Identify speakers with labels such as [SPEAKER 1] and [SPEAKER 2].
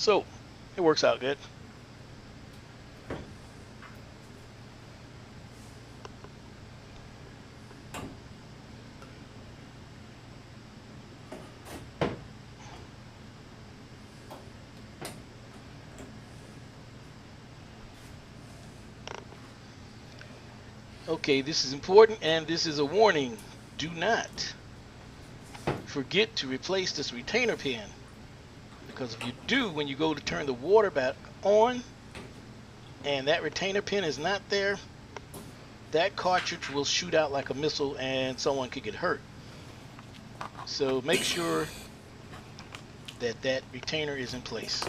[SPEAKER 1] So it works out good. Okay, this is important, and this is a warning. Do not forget to replace this retainer pin, because if you do, when you go to turn the water back on and that retainer pin is not there, that cartridge will shoot out like a missile and someone could get hurt. So make sure that that retainer is in place.